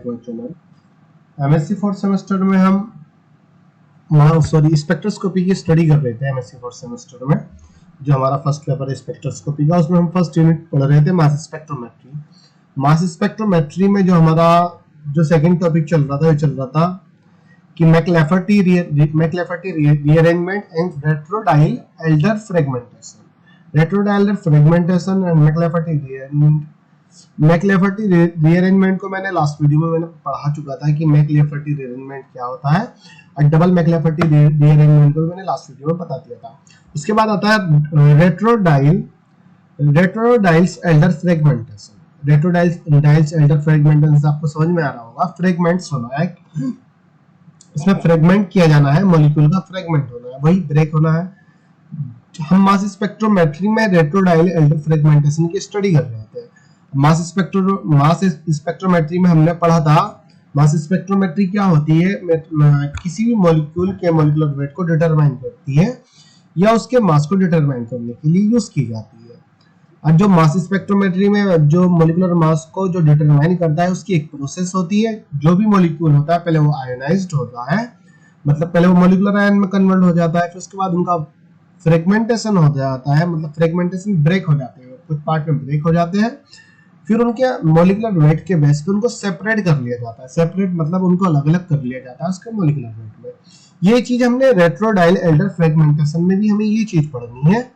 To my channel. MSc fourth semester में हम spectroscopy की स्टडी कर रहे थे। एमएससी फोर्थ सेमेस्टर में जो हमारा फर्स्ट पेपर है स्पेक्ट्रोस्कोपी का, उसमें हम फर्स्ट यूनिट पढ़ रहे थे मास स्पेक्ट्रोमेट्री। मास स्पेक्ट्रोमेट्री में जो हमारा जो सेकंड टॉपिक चल रहा था कि McLafferty rearrangement and retro Diels Alder fragmentation. Retro Diels fragmentation and McLafferty rearrangement को मैंने लास्ट वीडियो में मैंने पढ़ा चुका था कि मैक्लैफर्टी रीअरेंजमेंट क्या होता है, और डबल मैक्लैफर्टी रीअरेंजमेंट को मैंने लास्ट वीडियो में बता दिया था। उसके बाद आता है रेट्रोडाइल्स एल्डर फ्रेगमेंटेशन। रेट्रोडाइल्स एल्डर फ्रेगमेंटेशन आपको समझ में आ रहा होगा, फ्रेगमेंट्स होना है, इसमें फ्रेगमेंट किया जाना है, मॉलिक्यूल का फ्रेगमेंट होना है, वही ब्रेक होना है। हम मास स्पेक्ट्रोमेट्री में रेट्रोडाइल एल्डर फ्रेगमेंटेशन की स्टडी कर रहे थे। मास स्पेक्ट्रोमेट्री में हमने पढ़ा था मास स्पेक्ट्रोमेट्री क्या होती है, किसी भी मॉलिक्यूल के मॉलिक्यूलर वेट को डिटरमाइन करती है या उसके मास को डिटरमाइन करने के लिए यूज की जाती है। और जो मास स्पेक्ट्रोमेट्री में जो मॉलिक्यूलर मास को जो डिटरमाइन करता है उसकी एक प्रोसेस होती है। जो भी मॉलिक्यूल होता है पहले वो आयोनाइज्ड होता है, मतलब पहले वो मॉलिक्यूलर आयन में कन्वर्ट हो जाता है, फिर उसके बाद उनका फ्रेगमेंटेशन हो जाता है, मतलब फ्रेगमेंटेशन ब्रेक हो जाते हैं, कुछ पार्ट में ब्रेक हो जाते हैं, फिर उनके मॉलिक्यूलर वेट के बेस पे उनको सेपरेट कर लिया जाता है। सेपरेट मतलब उनको अलग अलग कर लिया जाता है उसके मॉलिक्यूलर वेट में। ये चीज हमने रेट्रोडाइल एल्डर फ्रेगमेंटेशन में भी हमें ये चीज पढ़नी है।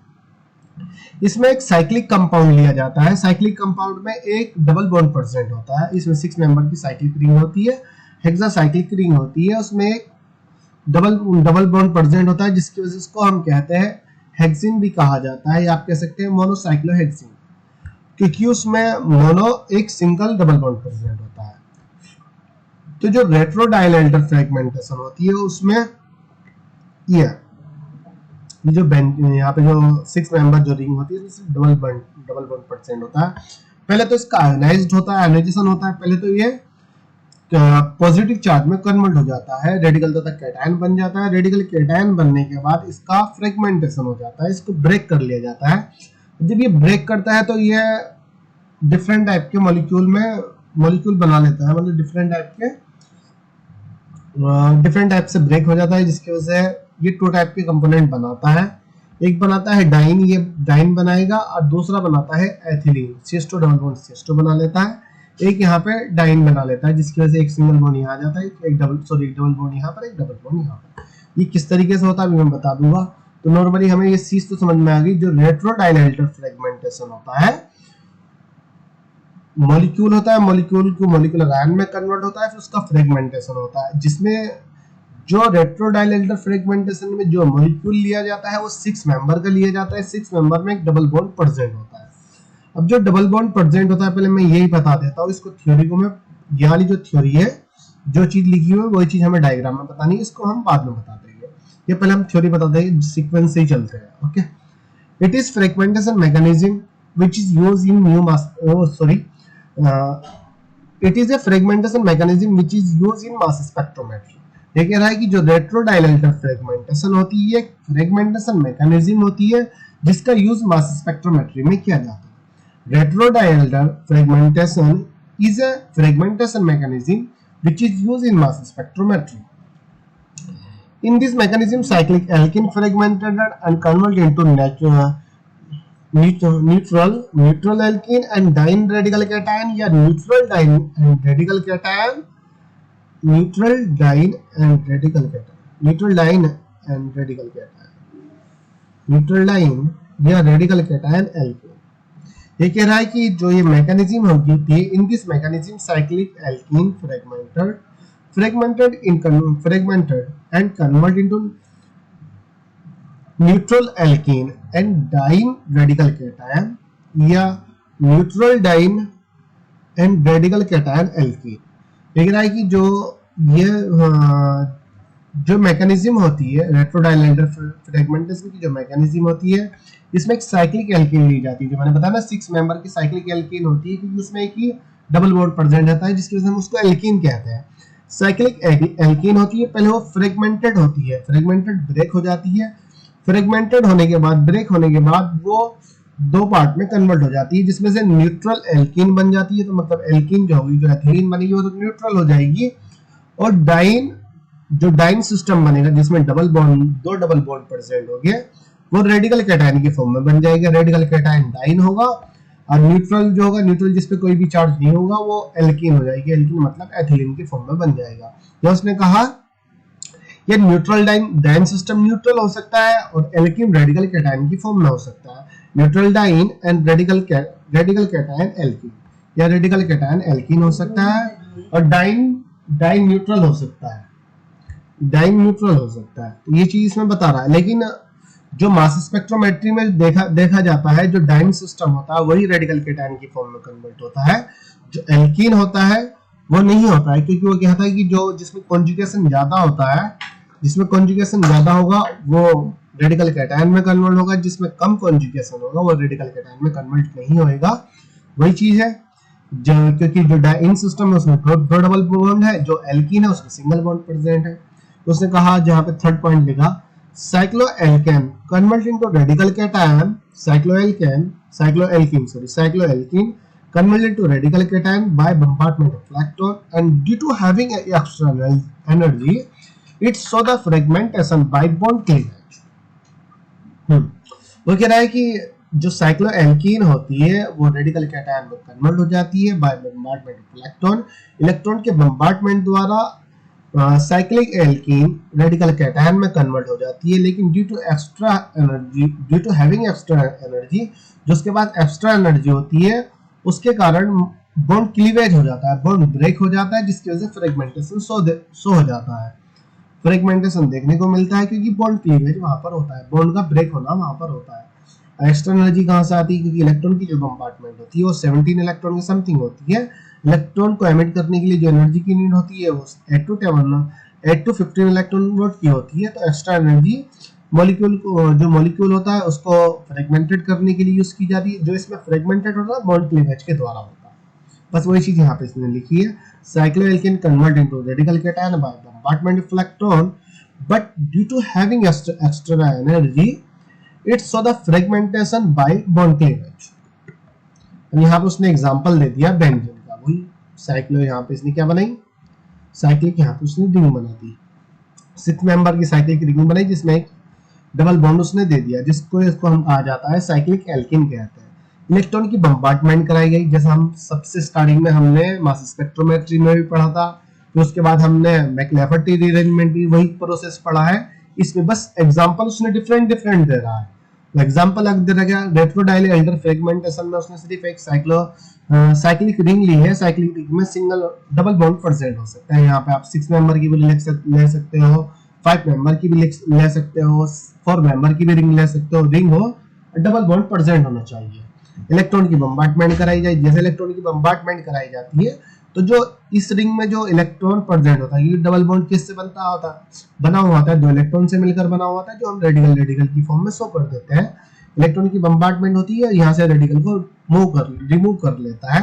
इसमें एक साइक्लिक कंपाउंड लिया जाता है। साइक्लिक कंपाउंड में एक डबल बॉन्ड प्रेजेंट होता है। इसमें 6 मेंबर की साइक्लिक रिंग होती है, हेक्सासाइक्लिक रिंग होती है, उसमें एक डबल बॉन्ड प्रेजेंट होता है, जिसकी वजह से इसको हम कहते हैं हेक्सिन भी कहा जाता है, या आप कह सकते हैं मोनोसाइक्लोहेक्सिन, क्योंकि उसमें मोनो एक सिंगल डबल बॉन्ड प्रेजेंट होता है। तो जो रेट्रोडाइल एल्डर फ्रेगमेंटेशन होती है उसमें ये जो यहाँ पे जो 6 मेंबर जो रिंग होती है इसमें डबल बॉन्ड प्रेजेंट होता है। पहले तो इसका आयोनाइज्ड होता है, आयोनाइजेशन होता है। पहले तो ये पॉजिटिव चार्ज में कन्वर्ट हो जाता है, रेडिकल तथा कैटायन बन जाता है। रेडिकल कैटायन बनने के बाद इसका फ्रेगमेंटेशन हो जाता है, इसको ब्रेक कर लिया जाता है। जब ये ब्रेक करता है तो ये डिफरेंट टाइप के मॉलिक्यूल बना लेता है, मतलब डिफरेंट टाइप से ब्रेक हो जाता है, जिसकी वजह से ये 2 टाइप के कंपोनेंट बनाता है। एक बनाता है डाइन, ये डाइन बनाएगा, और दूसरा बनाता है एथिलीन, सिस्टो डबल बॉन्ड सिस्टो बना लेता है। एक यहाँ पे डाइन बना लेता है, जिसकी वजह से एक सिंगल बॉन्ड यहाँ आ जाता है, एक डबल बॉन्ड यहाँ पर, एक डबल बॉन्ड यहाँ पर। ये किस तरीके से होता है अभी मैं बता दूंगा। तो नॉर्मली हमें ये चीज तो समझ में आ गई। जो रेट्रोडाइल एल्डर फ्रेगमेंटेशन होता है, मॉलिक्यूल होता है, मॉलिक्यूल को मॉलिक्यूलर आयन में कन्वर्ट होता है, फिर उसका फ्रेगमेंटेशन होता है, जिसमें जो रेट्रोडाइल एल्डर फ्रेगमेंटेशन में जो मॉलिक्यूल लिया जाता है वो 6 मेंबर का लिया जाता है। 6 मेंबर में एक डबल बॉन्ड प्रेजेंट होता है। अब जो डबल बॉन्ड प्रेजेंट होता है, पहले मैं यही बता देता हूँ इसको, थ्योरी को मैं, ये वाली जो थ्योरी है, जो चीज लिखी हुई है वही चीज हमें डायग्राम में बतानी है, इसको हम बाद में बता देंगे। ये पहले हम थ्योरी बता देंगे, सीक्वेंस से ही चलते हैं। Okay, it is fragmentation mechanism which is used in new mass it is a fragmentation mechanism which is used in mass spectrometry। ये कह रहा है कि जो रेट्रोडाइल एल्डर फ्रेगमेंटेशन होती है, फ्रेगमेंटेशन मैकेनिज्म होती है जिसका यूज मास स्पेक्ट्रोमेट्री में किया जाता है। Retro Diels Alder fragmentation is a fragmentation mechanism which is used in mass spectrometry। In this mechanism, cyclic alkene fragmented and converted into neutral alkene and diene radical cation, या neutral diene and radical cation, neutral diene and radical cation, neutral diene and radical cation, neutral diene या radical cation alkene। ये कह रहा है कि जो ये mechanism होगी थी, in this mechanism cyclic alkene fragmented and converted into neutral alkene and diene radical cation, या neutral diene and radical cation alkene। ये कह रहा है कि जो मैकेनिज्म होती है रेट्रोडाइल एल्डर फ्रेगमेंटेशन की, जो मैकेनिज्म होती है, इसमें एक साइक्लिक एल्कीन ली जाती है। जो मैंने बताया ना 6 मेंबर की साइक्लिक एल्कीन होती है, क्योंकि उसमें एक ही डबल बॉन्ड प्रेजेंट रहता है, जिसकी वजह से हम उसको एल्कीन कहते हैं। साइक्लिक एल्कीन होती है, पहले वो फ्रेगमेंटेड होती है, फ्रेगमेंटेड ब्रेक हो जाती है, फ्रेगमेंटेड होने के बाद, ब्रेक होने के बाद वो दो पार्ट में कन्वर्ट हो जाती है, जिसमें से न्यूट्रल एल्कीन बन जाती है। तो मतलब एल्कीन जो होगी, जो एथिलीन बनेगी, वो तो न्यूट्रल हो जाएगी। और डाइन, जो डाइन सिस्टम बनेगा जिसमें डबल बॉन्ड, दो डबल बॉन्ड प्रेजेंट हो गए, वो रेडिकल कैटायन के फॉर्म में बन जाएगा। रेडिकल कैटायन डाइन होगा, और न्यूट्रल जो होगा, न्यूट्रल जिसपे कोई भी चार्ज नहीं होगा, वो एल्कीन हो जाएगी। एल्कीन मतलब एथिलीन के फॉर्म में बन जाएगा। या उसने कहा ये न्यूट्रल डाइन सिस्टम न्यूट्रल हो सकता है, और एल्कीन रेडिकल कैटायन की फॉर्म में हो सकता है। Neutral diene and radical cation alkene, या रेडिकल कैटायन एल्कीन हो सकता है, और डाइन न्यूट्रल हो सकता है। डाइन न्यूट्रल हो सकता है, तो ये चीज इसमें बता रहा है। लेकिन जो मास स्पेक्ट्रोमेट्री में देखा जाता है, जो डाइन सिस्टम होता है वही रेडिकल कैटायन की फॉर्म में कन्वर्ट होता है। जो एल्कीन होता है वो नहीं होता है, क्योंकि वो कहता है कि जो जिसमें कॉन्जुगेशन ज्यादा होता है, जिसमें कॉन्जुगेशन ज्यादा होगा वो रेडिकल कैटायन में कन्वर्ट होगा, जिसमें कम कॉन्जुगेशन होगा वो रेडिकल कैटायन में कन्वर्ट नहीं होएगा। वही चीज है, जो क्योंकि जो डाइन सिस्टम है उसमें दो डबल बॉन्ड है, जो एल्कीन है उसमें सिंगल बॉन्ड प्रेजेंट है। तो उसने कहा, जहां पे थर्ड पॉइंट लिखा, cycloalkane convert into radical cation, cycloalkene converted into radical cation by bombardment of electron, and due to having extra energy it saw the fragmentation by bond cleavage। वो कह रहा है कि जो साइक्लोएल्कीन होती है वो रेडिकल कैटायन में कन्वर्ट हो जाती है by bombardment of electron. Electron के बम्बार्डमेंट द्वारा साइक्लिक एल्कीन रेडिकल कैटायन में कन्वर्ट हो जाती है, लेकिन due to having extra energy, जो उसके बाद एक्स्ट्रा एनर्जी होती है, उसके कारण बॉन्ड क्लीवेज हो जाता है, बॉन्ड ब्रेक हो जाता है, जिसकी वजह से फ्रेगमेंटेशन शो हो जाता है। फ्रेगमेंटेशन देखने को मिलता है क्योंकि बॉन्ड क्लीवेज वहां पर होता है, बॉन्ड का ब्रेक होना वहां पर होता है। एक्स्ट्रा एनर्जी कहां से आती है? क्योंकि इलेक्ट्रॉन की जो कंपार्टमेंट होती है वो 17 इलेक्ट्रॉन की समथिंग होती है। इलेक्ट्रॉन को एमिट करने के लिए जो एनर्जी की नीड होती है वो 8 to 15 इलेक्ट्रॉन वोल्ट की होती है। तो एक्स्ट्रा एनर्जी मॉलिक्यूल होता है उसको फ्रेगमेंटेड करने के लिए यूज की जाती है। जो इसमें फ्रेगमेंटेड होता है बॉन्ड क्लीवेज के द्वारा होता है। बस वही चीज यहाँ पे इसने लिखी है, cycloalkane convert into radical cation by bombardment of electron, but due to having extra energy it saw the fragmentation by bond cleavage। यहाँ पे उसने एग्जांपल दे दिया बेंजीन का। वही साइक्लो, यहाँ पे इसने क्या बनाई, साइक्लिक, यहाँ पे उसने रिंग बना दी, 6 मेंबर की साइक्लिक रिंग बनाई, जिसमें एक डबल बॉन्ड उसने दे दिया, इसको हम कहा जाता है साइक्लिक एल्कीन कहते हैं। इलेक्ट्रॉन की बम्बार्डमेंट कराई गई, जैसा हम सबसे स्टार्टिंग में हमने मास स्पेक्ट्रोमेट्री में भी पढ़ा था, तो उसके बाद हमने मैक्लाफर्टी रीअरेंजमेंट भी वही प्रोसेस पढ़ा है। इसमें बस एग्जांपल उसने डिफरेंट दे रहा है। एग्जांपल अगर दे रहा है रेट्रोडाइल एल्डर फ्रेगमेंटेशन में उसने सिर्फ एक साइक्लिक रिंग ली है। साइक्लिक रिंग में सिंगल डबल बॉन्ड प्रेजेंट हो सकता है। यहाँ पे आप 6 मेंबर की भी ले सकते हो, 5 मेंबर की भी ले सकते हो, 4 मेंबर की भी रिंग ले सकते हो। रिंग हो, डबल बॉन्ड प्रेजेंट होना चाहिए। इलेक्ट्रॉन की बम्बार्डमेंट कराई जाए, जैसे इलेक्ट्रॉन की बम्बार्डमेंट कराई जाती है तो जो इस रिंग में जो इलेक्ट्रॉन प्रेजेंट होता है, ये डबल बॉन्ड किससे बना हुआ होता है? दो इलेक्ट्रॉन से मिलकर बना हुआ होता है, जो हम रेडिकल की फॉर्म में शो कर देते हैं। इलेक्ट्रॉन की बम्बार्डमेंट होती है, यहाँ से रेडिकल को रिमूव कर लेता है,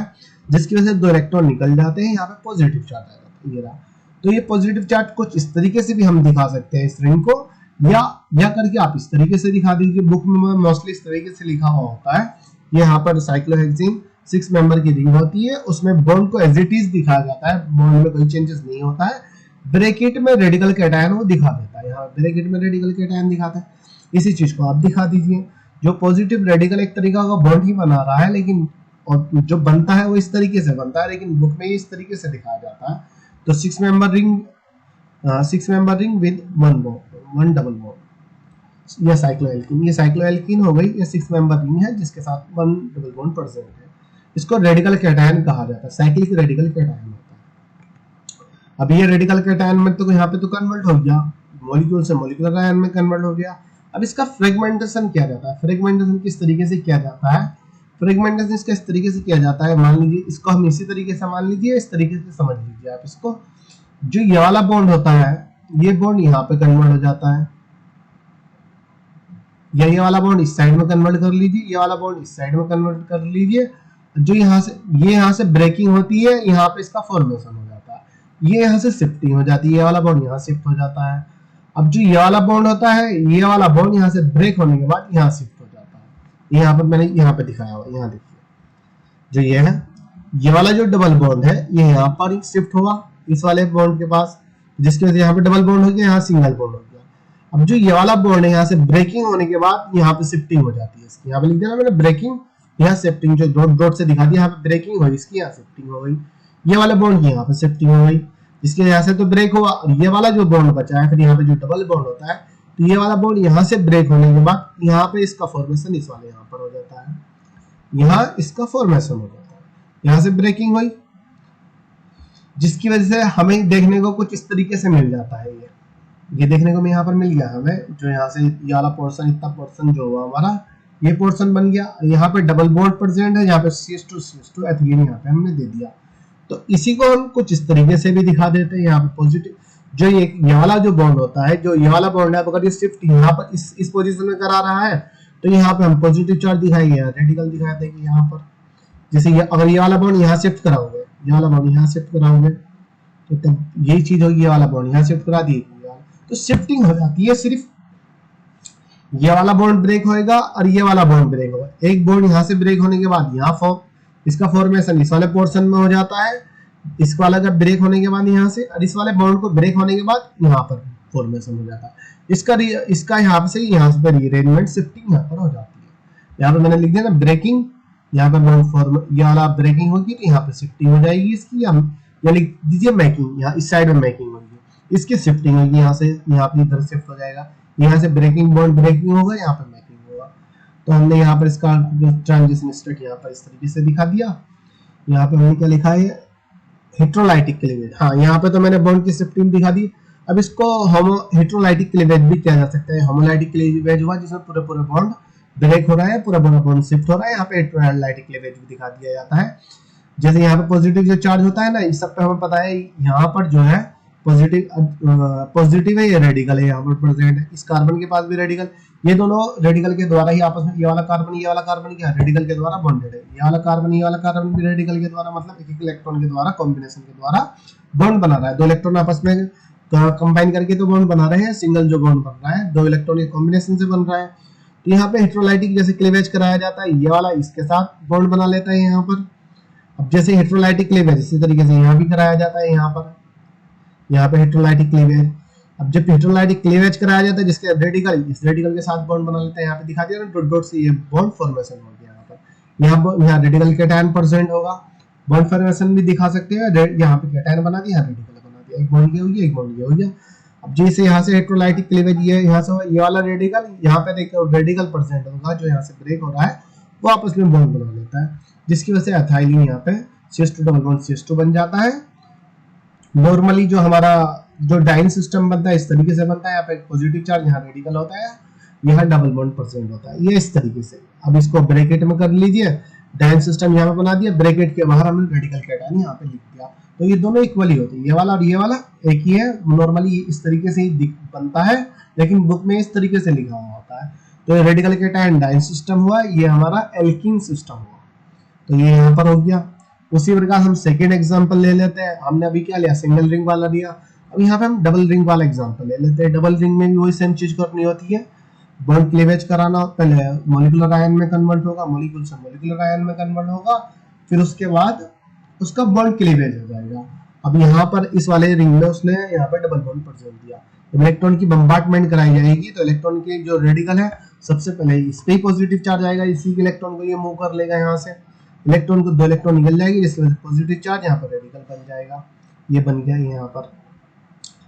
जिसकी वजह से दो इलेक्ट्रॉन निकल जाते हैं, यहाँ पे पॉजिटिव चार्ज आ जाता है। ये रहा। तो ये पॉजिटिव चार्ज कुछ इस तरीके से भी हम दिखा सकते हैं इस रिंग को, या करके आप इस तरीके से दिखा दीजिए। बुक में मोस्टली इस तरीके से लिखा हुआ होता है। यहाँ पर साइक्लोहेक्सीन 6 मेंबर की रिंग होती है, उसमें बॉन्ड को एज इट इज दिखाया जाता है, बॉन्ड में कोई चेंजेस नहीं होता है। ब्रैकेट में रेडिकल कैटायन वो दिखा देता है, यहाँ ब्रैकेट में रेडिकल कैटायन दिखाता है। इसी चीज को आप दिखा दीजिए। जो पॉजिटिव रेडिकल एक तरीका का बॉन्ड ही बना रहा है, लेकिन और जो बनता है वो इस तरीके से बनता है, लेकिन बुक में इस तरीके से दिखाया जाता है। तो 6 member ring with 1 double bond, ये साइक्लोएल्कीन हो गई। ये 6 मेंबर रिंग है जिसके साथ 1 डबल बॉन्ड प्रेजेंट है। इसको रेडिकल कैटायन कहा जाता है, साइक्लिक रेडिकल कैटायन होता है। अब ये रेडिकल कैटायन में तो यहाँ पे तो कन्वर्ट हो गया, मॉलिक्यूल से मॉलिक्यूलर आयन में कन्वर्ट हो गया। अब इसका फ्रेगमेंटेशन किया जाता है। फ्रेगमेंटेशन किस तरीके से किया जाता है? फ्रेगमेंटेशन इसका इस तरीके से किया जाता है, मान लीजिए इसको हम इसी तरीके से मान लीजिए, इस तरीके से समझ लीजिए आप इसको। जो ये वाला बॉन्ड होता है, ये बॉन्ड यहाँ पे कन्वर्ट हो जाता है, या ये वाला बॉन्ड इस साइड में कन्वर्ट कर लीजिए, ये वाला बॉन्ड इस साइड में कन्वर्ट कर लीजिए। जो यहाँ से ब्रेकिंग होती है, यहाँ पे इसका फॉर्मेशन हो जाता है, ये यहाँ से शिफ्टिंग हो जाती है, ये वाला बॉन्ड यहाँ शिफ्ट हो जाता है। अब जो ये वाला बॉन्ड होता है, ये वाला बॉन्ड यहाँ से ब्रेक होने के बाद यहाँ शिफ्ट हो जाता है। ये यहाँ पर मैंने यहाँ पे दिखाया हुआ, यहाँ देखिए जो ये है, ये वाला जो डबल बॉन्ड है ये यहाँ पर शिफ्ट होगा इस वाले बॉन्ड के पास, जिसकी वजह से यहाँ पे डबल बॉन्ड हो गया, यहाँ सिंगल बॉन्ड हो गया। अब जो ये वाला बॉन्ड है यहाँ से ब्रेकिंग होने के बाद यहाँ पे शिफ्टिंग हो जाती है इसकी, यहाँ पे लिख दिया ना मैंने ब्रेकिंग, यहाँ शिफ्टिंग, जो डॉट डॉट से दिखा दिया, यहाँ पे ब्रेकिंग हुई इसकी, यहाँ शिफ्टिंग हो गई, ये वाला बॉन्ड की यहाँ पे शिफ्टिंग हो गई, इसके यहाँ से तो ब्रेक हुआ, और ये वाला जो बॉन्ड बचा है फिर यहाँ पे जो डबल बॉन्ड होता है, तो ये वाला बॉन्ड यहाँ से ब्रेक होने के बाद यहाँ पे इसका फॉर्मेशन इस वाले यहाँ पर हो जाता है, यहाँ इसका फॉर्मेशन हो जाता है, यहाँ से ब्रेकिंग हुई, जिसकी वजह से हमें देखने को कुछ इस तरीके से मिल जाता है। ये देखने को यहाँ पर मिल गया हमें, जो यहाँ से ये वाला पोर्शन, इतना पोर्शन जो हुआ हमारा, ये पोर्शन बन गया, यहाँ पे डबल बॉन्ड प्रेजेंट है, यहाँ पे CH2 एथिलीन यहाँ पे हमने दे दिया। तो इसी को हम कुछ इस तरीके से भी दिखा देते हैं, यहाँ पे पॉजिटिव जो ये वाला जो बॉन्ड होता है, जो ये वाला बॉन्ड है, अगर ये शिफ्ट यहाँ पर इस पोजीशन में करा रहा है तो यहाँ पे हम पॉजिटिव चार्ज दिखाएंगे, रेडिकल दिखा देंगे यहाँ पर। जैसे ये अगर ये वाला बॉन्ड यहाँ शिफ्ट कराओगे, ये वाला बॉन्ड यहाँ शिफ्ट कराओगे, तो तब यही चीज होगी, ये वाला बॉन्ड यहाँ शिफ्ट करा दिए, तो शिफ्टिंग हो जाती है। सिर्फ ये वाला बॉन्ड ब्रेक होएगा और ये वाला बॉन्ड ब्रेक होगा, एक बॉन्ड यहाँ से ब्रेक होने के बाद यहाँ फॉर्म, इसका फॉर्मेशन इस वाले पोर्शन में हो जाता है, इस वाला का ब्रेक होने के बाद यहाँ से, और इस वाले बॉन्ड को ब्रेक होने के बाद यहाँ पर फॉर्मेशन हो जाता है। इसका यहाँ से यहाँ पर रीअरेंजमेंट शिफ्टिंग यहाँ पर हो जाती है। यहाँ पर मैंने लिख दिया ना ब्रेकिंग, यहाँ पर बॉन्ड फॉर्म, ये वाला ब्रेकिंग होगी तो यहाँ पे शिफ्टिंग हो जाएगी इसकी, या लिख दीजिए मैकिंग, यहाँ इस साइड में मैकिंग होगी, इसकी शिफ्टिंग होगी, यहाँ से यहाँ पे इधर शिफ्ट हो जाएगा, यहाँ से ब्रेकिंग बॉन्ड ब्रेकिंग होगा, यहाँ पे मैकिंग होगा। तो हमने यहाँ पर इसका ट्रांजिशन स्टेट यहाँ पर इस तरीके से दिखा दिया। यहाँ पे हमने क्या लिखा है, हेट्रोलाइटिक क्लीवेज। हाँ, यहाँ पे तो मैंने बॉन्ड की शिफ्टिंग दिखा दी। अब इसको हेट्रोलाइटिक क्लीवेज भी किया जा सकता है। होमोलाइटिक क्लीवेज हुआ जिसमें पूरे बॉन्ड ब्रेक हो रहा है, पूरा बॉन्ड शिफ्ट हो रहा है, यहाँ पे हेट्रोलाइटिक क्लीवेज भी दिखा दिया जाता है। जैसे यहाँ पे पॉजिटिव जो चार्ज होता है ना, इस सब पे हमें पता है यहाँ पर जो है पॉजिटिव है, ये रेडिकल है यहाँ पर प्रेजेंट है, इस कार्बन के पास भी रेडिकल, ये दोनों रेडिकल के द्वारा ही आपस में, ये वाला कार्बन क्या रेडिकल के द्वारा बॉन्डेड है, ये वाला कार्बन भी रेडिकल के द्वारा, मतलब एक इलेक्ट्रॉन के द्वारा कॉम्बिनेशन के द्वारा बॉन्ड बना रहा है। दो इलेक्ट्रॉन आपस में कंबाइन करके तो बॉन्ड बना रहे हैं, सिंगल जो बॉन्ड बन रहा है दो इलेक्ट्रॉन के कॉम्बिनेशन से बन रहा है। तो यहाँ पे हेट्रोलाइटिक जैसे क्लीवेज कराया जाता है, ये वाला इसके साथ बॉन्ड बना लेता है यहाँ पर। अब जैसे हेट्रोलाइटिक क्लीवेज इसी तरीके से यहाँ भी कराया जाता है, यहाँ पे हेट्रोलाइटिक क्लीवेज। अब जब हेट्रोलाइटिक क्लीवेज कराया जाता है जिसके रेडिकल इस रेडिकल के साथ बॉन्ड बना लेते हैं, यहाँ पे दिखा दिया ना डॉट डॉट से, ये बॉन्ड फॉर्मेशन हो गया यहाँ पर। यहाँ रेडिकल कैटायन प्रेजेंट होगा, बॉन्ड फॉर्मेशन भी दिखा सकते हैं, यहाँ पे कैटायन बना दिया, रेडिकल बना दिया, एक बॉन्ड ये हो गया, एक बॉन्ड ये हो गया। अब जैसे यहाँ से हेट्रोलाइटिक क्लीवेज ये यहाँ से ये वाला रेडिकल, यहाँ पे देखो रेडिकल प्रेजेंट होगा जो यहाँ से ब्रेक हो रहा है, वो आपस में बॉन्ड बना लेता है, जिसकी वजह से एथाइलिन यहाँ पे CH2 डबल बॉन्ड CH2 बन जाता है। नॉर्मली जो हमारा जो डाइन सिस्टम बनता है इस तरीके से बनता है, यहाँ पे पॉजिटिव चार्ज, यहाँ रेडिकल होता है, यहाँ डबल बॉन्ड प्रेजेंट होता है, ये इस तरीके से। अब इसको ब्रैकेट में कर लीजिए, डाइन सिस्टम यहाँ पे बना दिया, ब्रैकेट के बाहर हमने रेडिकल कैटायन यहाँ पे लिख दिया, तो ये दोनों इक्वली होते हैं, ये वाला और ये वाला एक ही है। नॉर्मली इस तरीके से ही बनता है, लेकिन बुक में इस तरीके से लिखा हुआ होता है। तो ये रेडिकल कैटायन डाइन सिस्टम हुआ, ये हमारा एल्कीन सिस्टम हुआ, तो ये यहाँ पर हो गया। उसी प्रकार हम सेकेंड एग्जांपल ले लेते हैं। हमने अभी क्या लिया, सिंगल रिंग वाला लिया, अब यहाँ पे हम डबल रिंग वाला एग्जांपल ले लेते हैं। डबल रिंग में भी वही सेम चीज करनी होती है, बॉन्ड क्लीवेज कराना, पहले मॉलिक्यूलर आयन में कन्वर्ट होगा, मॉलिक्यूल से मॉलिक्यूलर आयन में कन्वर्ट होगा, फिर उसके बाद उसका बॉन्ड क्लीवेज हो जाएगा। अब यहाँ पर इस वाले रिंग में उसने यहाँ पे डबल बॉन्ड प्रेजेंट दिया, इलेक्ट्रॉन की बम्बार्टमेंट कराई जाएगी, तो इलेक्ट्रॉन के जो रेडिकल है सबसे पहले इस पे पॉजिटिव चार्ज आएगा, इसी के इलेक्ट्रॉन को ये मूव कर लेगा, यहाँ से इलेक्ट्रॉन को दो इलेक्ट्रॉन निकल जाएगी, जिसकी वजह से पॉजिटिव चार्ज यहाँ पर रेडिकल बन जाएगा, ये बन गया यहाँ पर।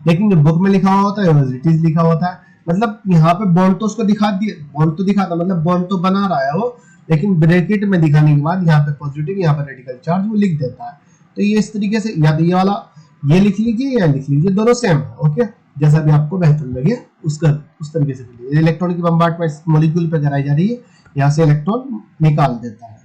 लेकिन जो बुक में लिखा हुआ होता है वेलोसिटीज लिखा होता है, मतलब यहाँ पे बॉन्ड तो उसको दिखा दिए, बॉन्ड तो दिखाता, मतलब बॉन्ड तो बना रहा है वो, लेकिन ब्रैकेट में दिखाने के बाद यहाँ पे पॉजिटिव, यहाँ पर रेडिकल चार्ज वो लिख देता है। तो ये इस तरीके से, या तो ये वाला ये लिख लीजिए या लिख लीजिए, दोनों सेम है, ओके, जैसा भी आपको बेहतर लगे उस तरीके से लीजिए। इलेक्ट्रॉन की बम्बार्टमेंट मॉलिक्यूल पे कराई जा रही है, यहाँ से इलेक्ट्रॉन निकाल देता है।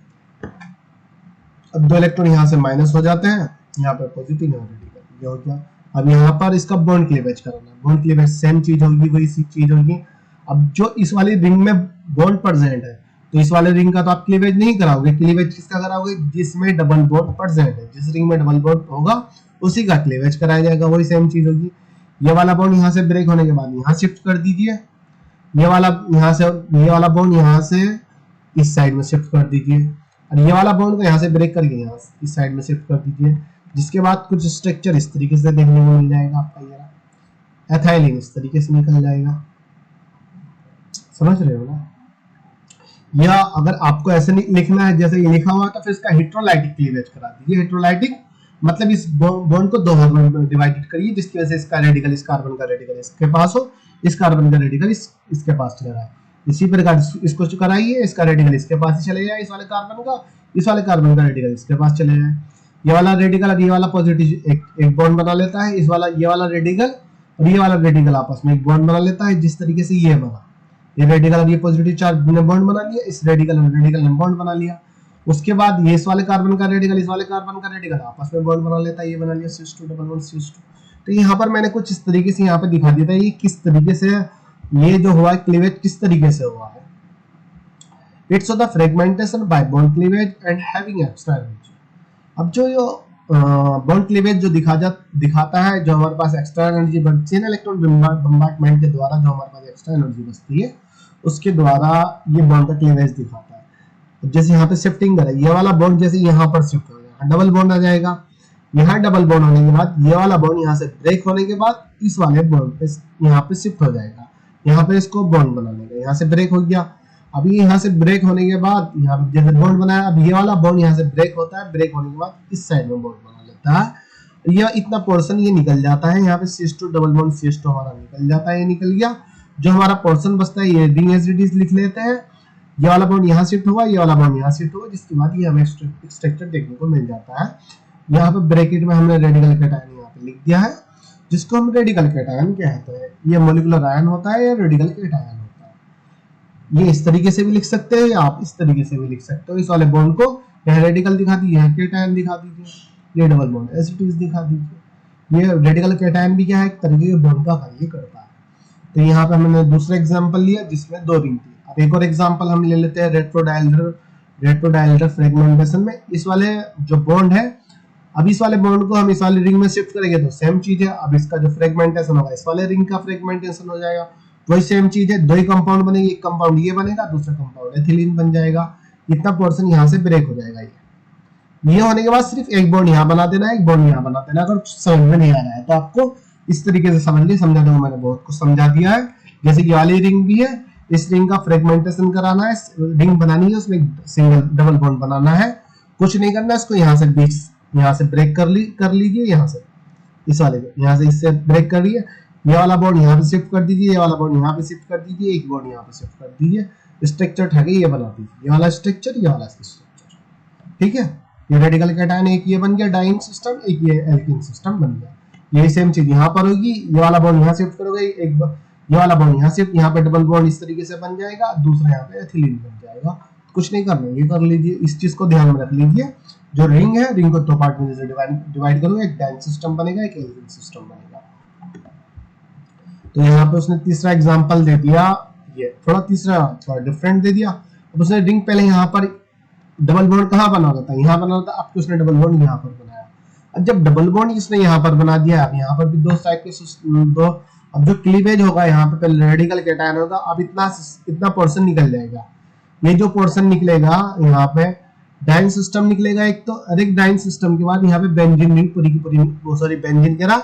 अब दो इलेक्ट्रॉन यहाँ से माइनस हो जाते हैं, यहाँ पर पॉजिटिव, यहाँ रेडिकल, ये हो गया। अब यहाँ पर इसका बॉन्ड क्लीवेज कराना है, बॉन्ड क्लीवेज सेम चीज होगी, वही सी चीज होगी। अब जो इस वाली रिंग में बॉन्ड प्रेजेंट है, तो इस वाले रिंग का तो आप क्लीवेज नहीं कराओगे, क्लीवेज किसका कराओगे, जिसमें डबल बॉन्ड प्रेजेंट है, जिस रिंग में डबल बॉन्ड होगा उसी का क्लीवेज कराया जाएगा, वही सेम चीज होगी। ये वाला बॉन्ड यहाँ से ब्रेक होने के बाद यहाँ शिफ्ट कर दीजिए, ये वाला यहाँ से, ये वाला बॉन्ड यहाँ से इस साइड में शिफ्ट कर दीजिए, और ये वाला बॉन्ड को यहाँ से ब्रेक करके यहाँ इस साइड में शिफ्ट कर दीजिए, जिसके बाद कुछ स्ट्रक्चर इस तरीके से देखने को मिल जाएगा आपका। ये एथाइलिन इस तरीके से निकल जाएगा, समझ रहे हो ना। या अगर आपको ऐसे लिखना है जैसे ये लिखा हुआ है, तो फिर इसका हेटेरोलाइटिक क्लीवेज करा दीजिए। हेटेरोलाइटिक मतलब इस बॉन्ड को दो भागों में डिवाइडेड करिए, जिसकी वजह से इसका रेडिकल, इस कार्बन का रेडिकल इसके पास हो, इस कार्बन का रेडिकल इसके पास चला जाए। इसी प्रकार इसको कराइए, इसका रेडिकल इसके पास ही चले जाए, इस वाले कार्बन का, इस वाले कार्बन का रेडिकल इसके पास चले जाए। ये वाला रेडिकल अब ये वाला पॉजिटिव एक बॉन्ड बना लेता है, इस वाला ये वाला रेडिकल और ये वाला रेडिकल आपस में एक बॉन्ड बना लेता है, जिस तरीके से ये बना। ये रेडिकल अब ये पॉजिटिव चार्ज ने बॉन्ड बना लिया, इस रेडिकल ने बॉन्ड बना लिया। उसके बाद ये इस वाले कार्बन का रेडिकल इस वाले कार्बन का रेडिकल आपस में बॉन्ड बना लेता है, ये बना लिया CH2 डबल बॉन्ड CH2। तो यहाँ पर मैंने कुछ इस तरीके से यहाँ पे दिखा दिया था ये किस तरीके से ये जो हुआ है क्लीवेज किस तरीके से हुआ है। It's the fragmentation bye bond cleavage and having extra energy. अब जो ये बॉन्ड क्लीवेज जो दिखाता है, जो हमारे पास एक्स्ट्रा एनर्जी बचती है ना इलेक्ट्रॉन बम्बार्डमेंट के द्वारा, जो हमारे पास एक्स्ट्रा एनर्जी बचती है उसके द्वारा ये बॉन्ड का क्लीवेज दिखाता है। जैसे यहाँ पे शिफ्टिंग करें, ये वाला बॉन्ड जैसे यहाँ पर शिफ्ट हो जाएगा, डबल बॉन्ड आ जाएगा। यहाँ डबल बॉन्ड होने के बाद ये वाला बॉन्ड यहाँ से ब्रेक होने के बाद इस वाले बॉन्ड पे यहाँ पे शिफ्ट हो जाएगा, यहाँ पे इसको बॉन्ड बना लेगा। यहाँ से ब्रेक हो गया, अभी यहाँ से ब्रेक होने के बाद यहाँ पे जैसे बॉन्ड बनाया, अब ये वाला बॉन्ड यहाँ से ब्रेक होता है, ब्रेक होने के बाद इस साइड में बॉन्ड बना लेता है। ये इतना पोर्शन ये निकल जाता है, यहाँ पे CH2 डबल बॉन्ड CH2 हमारा निकल जाता है, ये निकल गया। जो हमारा पोर्शन बचता है ये रिंग एज इट इज लिख लेते हैं। ये वाला बॉन्ड यहाँ शिफ्ट हुआ, ये वाला बॉन्ड यहाँ शिफ्ट हुआ, जिसके बाद ये हमें स्ट्रक्चर देखने को मिल जाता है। यहाँ पे ब्रैकेट में हमने रेडिकल कैटायन यहाँ पे लिख दिया है, जिसको हम रेडिकल कैटायन कहते हैं। ये मॉलिक्यूलर आयन होता है या रेडिकल कैटायन होता है। ये इस तरीके से भी लिख सकते हैं या आप इस तरीके से भी लिख सकते हो। इस वाले बॉन्ड को यहाँ रेडिकल दिखा दीजिए, यहाँ कैटायन दिखा दीजिए, ये double bond as it is दिखा दीजिए। ये रेडिकल कैटायन भी क्या है, एक तरीके के बॉन्ड का कार्य करता है। तो यहाँ पे हमने दूसरा एग्जांपल लिया जिसमें दो रिंग थी। अब एक और एग्जांपल हम ले लेते हैं रेट्रोडायलेटर फ्रेगमेंटेशन में। इस वाले जो बॉन्ड है, अब इस वाले बॉन्ड को हम इस वाले रिंग में शिफ्ट करेंगे तो सेम चीज है। अब इसका जो फ्रेगमेंटेशन होगा इस वाले रिंग का फ्रेगमेंटेशन हो जाएगा, वही सेम चीज है। दो ही कंपाउंड बनेंगे, एक कंपाउंड ये बनेगा, दूसरा कंपाउंड एथिलीन बन जाएगा। इतना पोर्शन यहाँ से ब्रेक हो जाएगा। ये होने के बाद सिर्फ एक बॉन्ड यहाँ बना देना है, एक बॉन्ड यहाँ बना देना। अगर समझ में नहीं आ रहा है तो आपको इस तरीके से समझ ली, समझा दूंगा, मैंने बहुत कुछ समझा दिया है। जैसे ये वाली रिंग भी है, इस रिंग का फ्रेगमेंटेशन कराना है, रिंग बनानी है, उसमें सिंगल डबल बॉन्ड बनाना है। कुछ नहीं करना है, इसको यहाँ से बीच यहाँ से ब्रेक कर लीजिए, यहाँ से इस वाले को यहाँ से इससे ब्रेक कर लिए। ये वाला बॉन्ड यहाँ पे शिफ्ट कर दीजिए, ये वाला बॉन्ड यहाँ पे शिफ्ट कर दीजिए, एक बॉन्ड यहाँ पे शिफ्ट कर दीजिए। स्ट्रक्चर उठा के ये बना दीजिए, ये वाला स्ट्रक्चर, ये वाला स्ट्रक्चर, ठीक है। ये रेडिकल कैटायन एक ये बन गया डाइंग सिस्टम, एक ये एल्कीन सिस्टम बन गया। यही सेम चीज यहाँ पर होगी, ये वाला बॉन्ड यहाँ शिफ्ट करोगे, एक ये वाला बॉन्ड यहाँ शिफ्ट, यहाँ पे डबल बॉन्ड इस तरीके से बन जाएगा, दूसरा यहाँ पे एथिलीन बन जाएगा। कुछ नहीं करना, ये कर लीजिए, इस चीज को ध्यान में रख लीजिए। जो रिंग है, रिंग को दो पार्ट में जैसे डिवाइड करोगे, एक डाइंग सिस्टम बनेगा, एक एल्कीन सिस्टम बनेगा। तो यहाँ पे उसने तीसरा एग्जांपल दे दिया, ये थोड़ा डिफरेंट दे दिया। अब उसने रिंग पहले यहाँ पर डबल बॉन्ड कहाँ बना होता है, यहाँ बना होता है, अब उसने डबल बॉन्ड यहाँ पर बनाया। अब जब डबल बॉन्ड इसने यहाँ पर बना दिया, अब यहाँ पर भी दो साइड के दो, अब जो क्लीवेज होगा यहाँ पे पहले रेडिकल कैटायन होगा, अब इतना पोर्शन निकल जाएगा। ये जो पोर्शन निकलेगा यहाँ पे डाइंग सिस्टम निकलेगा एक तो, और एक डाइंग सिस्टम के बाद यहाँ पे बेंजीन रिंग पूरी की पूरी, सॉरी बेंजीन कह रहा,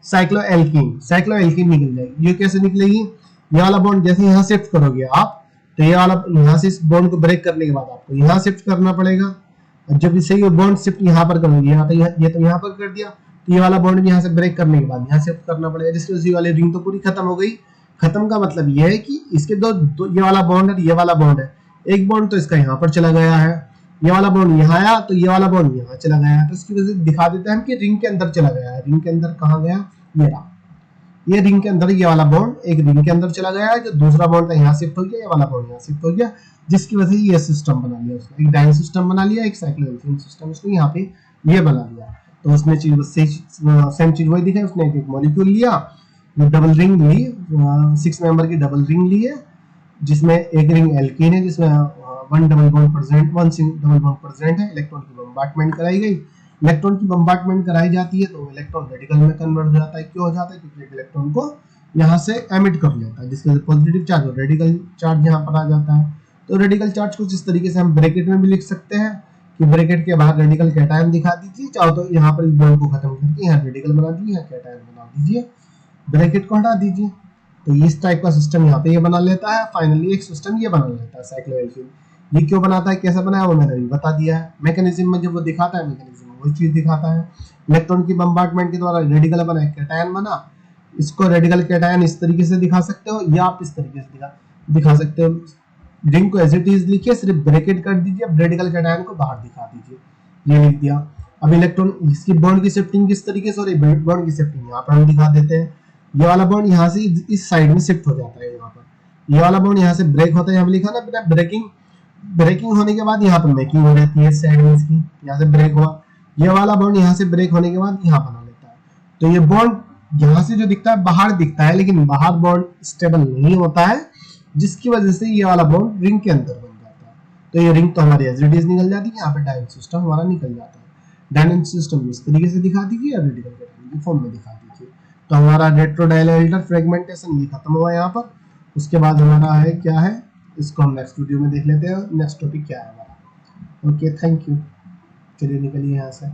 साइक्लोएल्कीन निकल जाएगी। ये कैसे निकलेगी, ये वाला बॉन्ड जैसे यहाँ शिफ्ट करोगे आप, तो ये वाला यहाँ से इस बॉन्ड को ब्रेक करने के बाद आपको यहाँ शिफ्ट करना पड़ेगा। जब इसे ये बॉन्ड शिफ्ट यहाँ पर करोगे, यहाँ ये तो यहाँ पर कर दिया, तो ये वाला बॉन्ड भी यहाँ से ब्रेक करने के बाद यहाँ शिफ्ट करना पड़ेगा, जिसकी वजह से वाली रिंग तो पूरी खत्म हो गई। खत्म का मतलब ये है कि इसके दो ये वाला बॉन्ड है, ये वाला बॉन्ड है, एक बॉन्ड तो इसका यहाँ पर चला गया है, ये वाला बॉन्ड यहाँ आया, तो ये वाला बॉन्ड यहाँ चला गया है। तो इसकी वजह से दिखा देते हैं कि रिंग के अंदर चला गया है। रिंग के अंदर कहाँ गया, ये रहा, ये रिंग के अंदर ये वाला बॉन्ड एक रिंग के अंदर चला गया है। जो दूसरा बॉन्ड था यहाँ शिफ्ट हो गया, ये वाला बॉन्ड यहाँ शिफ्ट हो गया, जिसकी वजह से ये सिस्टम बना लिया उसने, एक डाइंग सिस्टम बना लिया, एक साइक्लोएल्कीन सिस्टम उसने यहाँ पे ये बना लिया। तो उसने सेम चीज वही दिखाई, उसने एक मॉलिक्यूल लिया, डबल रिंग ली, 6 मेंबर की डबल रिंग ली है, जिसमें एक रिंग एल्कीन है, जिसमें वन डबल बॉन्ड प्रेजेंट है। इलेक्ट्रॉन की बम्बार्टमेंट कराई गई, इलेक्ट्रॉन की बम्बार्टमेंट कराई जाती है तो इलेक्ट्रॉन रेडिकल में कन्वर्ट हो जाता है। क्यों हो जाता है, क्योंकि इलेक्ट्रॉन को यहाँ से एमिट कर लेता है, जिसके पॉजिटिव चार्ज और रेडिकल चार्ज यहाँ पर आ जाता है। तो रेडिकल चार्ज कुछ इस तरीके से हम ब्रैकेट में भी लिख सकते हैं कि ब्रैकेट के बाहर रेडिकल कैटायन दिखा दीजिए, चाहो तो यहाँ पर इस बॉन्ड को खत्म करके यहाँ रेडिकल बना दीजिए, यहाँ कैटायन बना दीजिए, ब्रैकेट को हटा दीजिए। तो इस टाइप का सिस्टम यहाँ पे ये बना लेता है। फाइनली एक सिस्टम ये बना लेता है साइक्लोएल्कीन। ये क्यों बनाता है, कैसे बनाया वो मैंने अभी बता दिया है। मैकेनिज्म में जब वो दिखाता है, मैकेनिज्म में वही चीज दिखाता है। इलेक्ट्रॉन की बम्बार्टमेंट के द्वारा रेडिकल बना, कैटायन बना। इसको रेडिकल कैटायन इस तरीके से दिखा सकते हो या आप इस तरीके से दिखा सकते हो। रिंग को एज इट इज लिखिए, सिर्फ ब्रैकेट कर दीजिए, रेडिकल कैटायन को बाहर दिखा दीजिए, ये लिख दिया। अब इलेक्ट्रॉन इसकी बॉन्ड की शिफ्टिंग किस तरीके से हो रही है, बॉन्ड की शिफ्टिंग यहाँ पर हम दिखा देते हैं। ये वाला बॉन्ड यहाँ से इस साइड में शिफ्ट हो जाता है, यहाँ पर ये वाला बॉन्ड यहाँ से ब्रेक होता है, यहाँ पे लिखा ना बिना ब्रेकिंग होने के बाद यहाँ पर मेकिंग हो जाती है, इस साइड में इसकी यहाँ से ब्रेक हुआ। ये वाला बॉन्ड यहाँ से ब्रेक होने के बाद यहाँ बना लेता है। तो ये बॉन्ड यहाँ से जो दिखता है बाहर दिखता है, लेकिन बाहर बॉन्ड स्टेबल नहीं होता है, जिसकी वजह से ये वाला बॉन्ड रिंग के अंदर बन जाता है। तो ये रिंग तो हमारी एज इट इज निकल जाती है, यहाँ पे डायनेमिक सिस्टम हमारा निकल जाता है। डायनेमिक सिस्टम इस तरीके से दिखा दीजिए या रेडिकल कैटायन की फॉर्म में दिखा दीजिए। तो हमारा रेट्रोडायलेटर फ्रेगमेंटेशन ये खत्म हुआ यहाँ पर। उसके बाद हमारा है क्या है, इसको हम नेक्स्ट वीडियो में देख लेते हैं, नेक्स्ट टॉपिक क्या है हमारा। Okay, thank you. चलिए निकलिए यहाँ से।